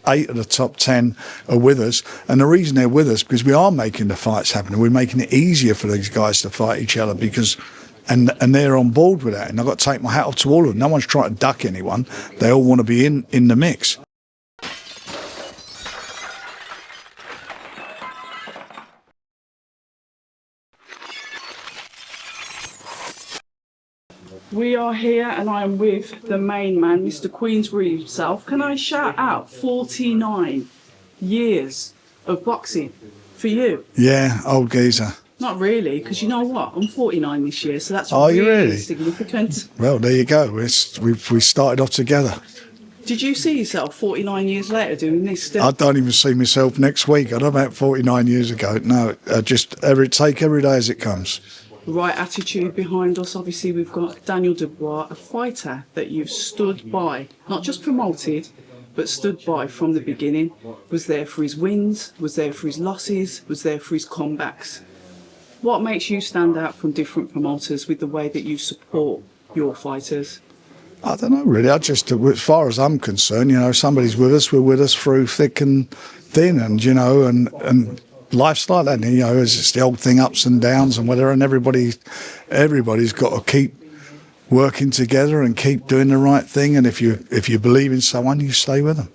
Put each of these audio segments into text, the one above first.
8 of the top 10 are with us, and the reason they're with us because we are making the fights happen. We're making it easier for these guys to fight each other because, and they're on board with that. And I've got to take my hat off to all of them. No one's trying to duck anyone. They all want to be in the mix. We are here and I am with the main man, Mr. Queensbury himself. Can I shout out 49 years of boxing for you? Yeah, old geezer. Not really, because you know what? I'm 49 this year, so that's really significant. Well, there you go. We started off together. Did you see yourself 49 years later doing this still? I don't even see myself next week. I don't know about 49 years ago. No, just take every day as it comes. The right attitude behind us. Obviously, we've got Daniel Dubois, a fighter that you've stood by, not just promoted, but stood by from the beginning. Was there for his wins, was there for his losses, was there for his comebacks. What makes you stand out from different promoters with the way that you support your fighters? I don't know, really. As far as I'm concerned, somebody's with us, we're with us through thick and thin, and, and life's like that, it's the old thing, ups and downs and whatever, and everybody's got to keep working together and keep doing the right thing, and if you believe in someone, you stay with them.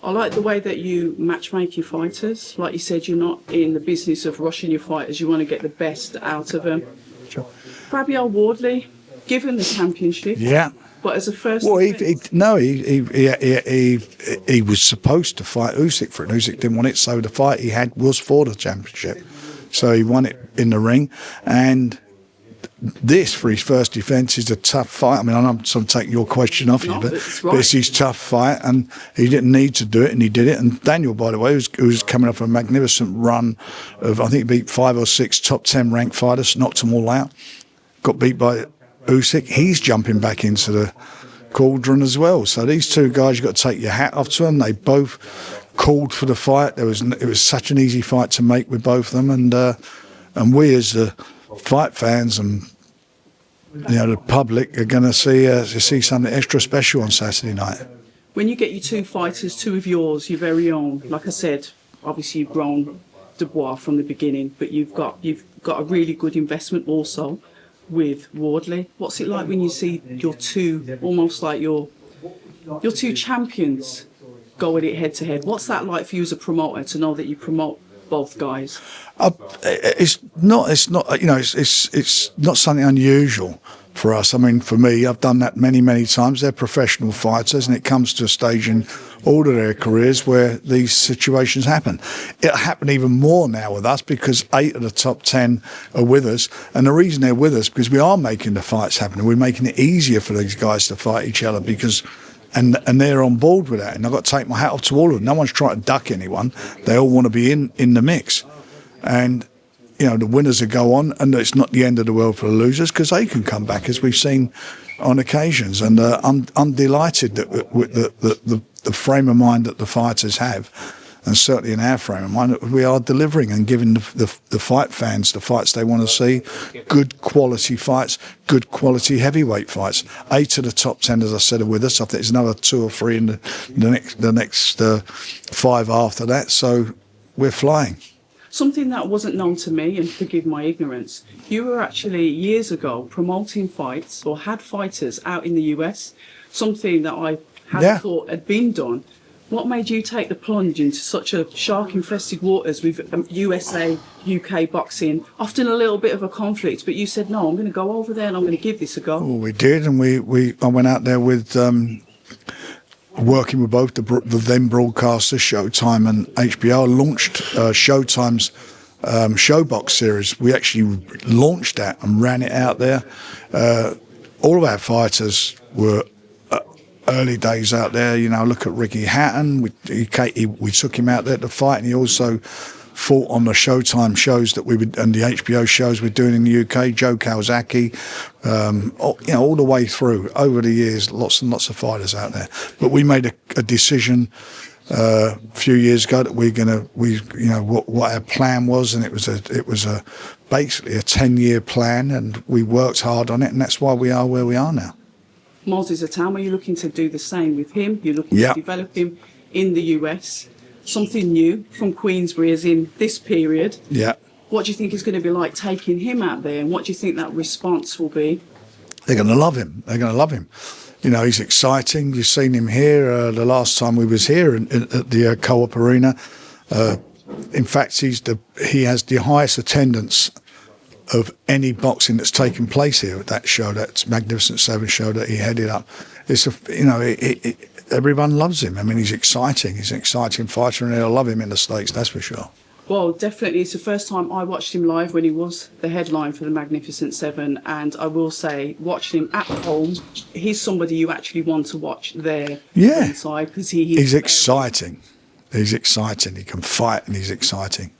I like the way that you matchmake your fighters. Like you said, you're not in the business of rushing your fighters, you want to get the best out of them. Sure. Fabio Wardley, given the championship. Yeah. But as a first, well, he was supposed to fight Usyk for it. Usyk didn't want it, so the fight he had was for the championship. So he won it in the ring, and this for his first defence is a tough fight. I mean, I'm sort of taking your question off you, but this is tough fight, and he didn't need to do it, and he did it. And Daniel, by the way, who's coming off a magnificent run of, I think he beat 5 or 6 top 10 ranked fighters, knocked them all out, got beat by Usyk. He's jumping back into the cauldron as well. So these two guys, you've got to take your hat off to them. They both called for the fight. It was such an easy fight to make with both of them, and we as the fight fans and the public are going to see something extra special on Saturday night. When you get your two fighters, two of yours, your very own, like I said, obviously you've grown Dubois from the beginning, but you've got a really good investment also with Wardley. What's it like when you see your two, almost like your two champions go at it head to head? What's that like for you as a promoter to know that you promote both guys? It's not something unusual for us. I mean, for me, I've done that many times. They're professional fighters, and it comes to a stage in all of their careers where these situations happen. It'll happen even more now with us because 8 of the top 10 are with us, and the reason they're with us because we are making the fights happen. We're making it easier for these guys to fight each other because, and they're on board with that. And I've got to take my hat off to all of them. No one's trying to duck anyone. They all want to be in the mix, and the winners will go on, and it's not the end of the world for the losers because they can come back, as we've seen on occasions. And I'm delighted that with the frame of mind that the fighters have, and certainly in our frame of mind, we are delivering and giving the fight fans the fights they want to see, good quality fights, good quality heavyweight fights. 8 of the top 10, as I said, are with us. I think there's another 2 or 3 in the next 5 after that. So we're flying. Something that wasn't known to me, and forgive my ignorance, you were actually years ago promoting fights or had fighters out in the US, something that I hadn't thought had been done. What made you take the plunge into such a shark-infested waters with USA, UK boxing, often a little bit of a conflict, but you said, no, I'm going to go over there and I'm going to give this a go? Well, we did, and I went out there with working with both the then broadcasters, Showtime and HBO, launched Showtime's Showbox series. We actually launched that and ran it out there. All of our fighters were early days out there. Look at Ricky Hatton. We took him out there to fight, and he also fought on the Showtime shows that and the HBO shows we're doing in the UK. Joe Kawasaki, all the way through over the years, lots and lots of fighters out there. But we made a decision a few years ago that what our plan was, and it was basically a 10-year plan, and we worked hard on it, and that's why we are where we are now. Moses Atama, you're looking to do the same with him. You're looking to develop him in the US, something new from Queensbury as in this period. Yeah. What do you think it's going to be like taking him out there, and what do you think that response will be? They're going to love him. They're going to love him. You know, he's exciting. You've seen him here the last time we was here at the Co-op Arena. In fact, he has the highest attendance of any boxing that's taken place here at that show, that Magnificent Seven show that he headed up. It's everyone loves him. I mean, he's exciting. He's an exciting fighter, and they'll love him in the States, that's for sure. Well, definitely. It's the first time I watched him live when he was the headline for the Magnificent Seven. And I will say, watching him at home, he's somebody you actually want to watch there. Yeah. Inside, because he's exciting. He's exciting. He can fight, and he's exciting.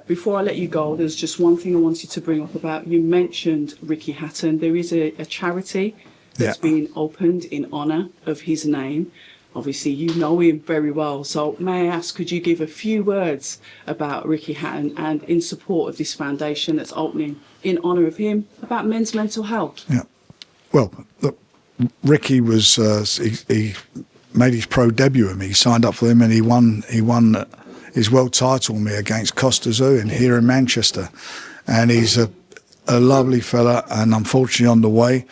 Before I let you go, there's just one thing I wanted to bring up about. You mentioned Ricky Hatton. There is a charity that's been opened in honour of his name. Obviously, you know him very well. So may I ask, could you give a few words about Ricky Hatton and in support of this foundation that's opening in honour of him, about men's mental health? Yeah. Well, look, Ricky was he made his pro debut with me. He signed up for him, and he won his world title with me against Costa Zoo here in Manchester. And he's a lovely fella, and unfortunately on the way,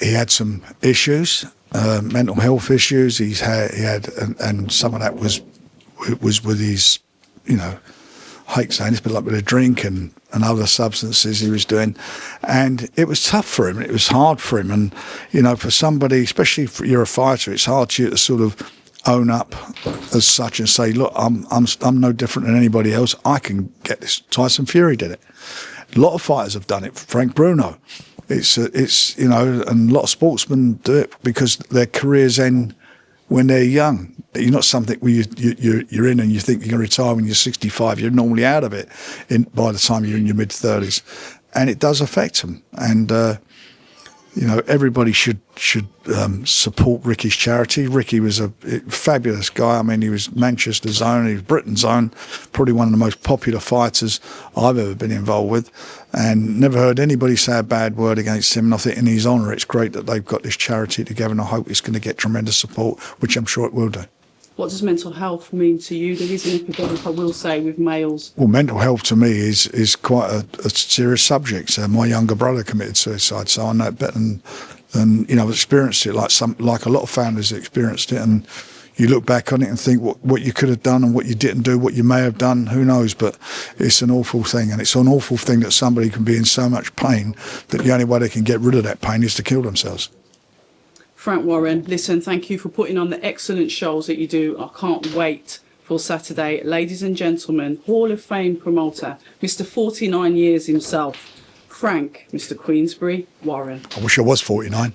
he had some issues. Mental health issues he had, and some of that was with his, you know, I hate saying this, but like with a drink and other substances he was doing, and it was tough for him. It was hard for him, and you know, for somebody, especially if you're a fighter, it's hard for you to sort of own up as such and say, look, I'm no different than anybody else. I can get this. Tyson Fury did it. A lot of fighters have done it. Frank Bruno. It's you know, and a lot of sportsmen do it because their careers end when they're young. You're not something where you're in and you think you're going to retire when you're 65. You're normally out of it by the time you're in your mid-30s, and it does affect them. And you know, everybody should support Ricky's charity. Ricky was a fabulous guy. I mean, he was Manchester's own, he was Britain's own, probably one of the most popular fighters I've ever been involved with, and never heard anybody say a bad word against him. And I think in his honour, it's great that they've got this charity together, and I hope it's going to get tremendous support, which I'm sure it will do. What does mental health mean to you? There is an epidemic, I will say, with males. Well, mental health to me is quite a serious subject. My younger brother committed suicide, so I know it better than you know, I've experienced it like a lot of families have experienced it, and you look back on it and think what you could have done and what you didn't do, what you may have done, who knows, but it's an awful thing, and it's an awful thing that somebody can be in so much pain that the only way they can get rid of that pain is to kill themselves. Frank Warren, listen, thank you for putting on the excellent shows that you do. I can't wait for Saturday. Ladies and gentlemen, Hall of Fame promoter, Mr. 49 years himself, Frank, Mr. Queensbury Warren. I wish I was 49.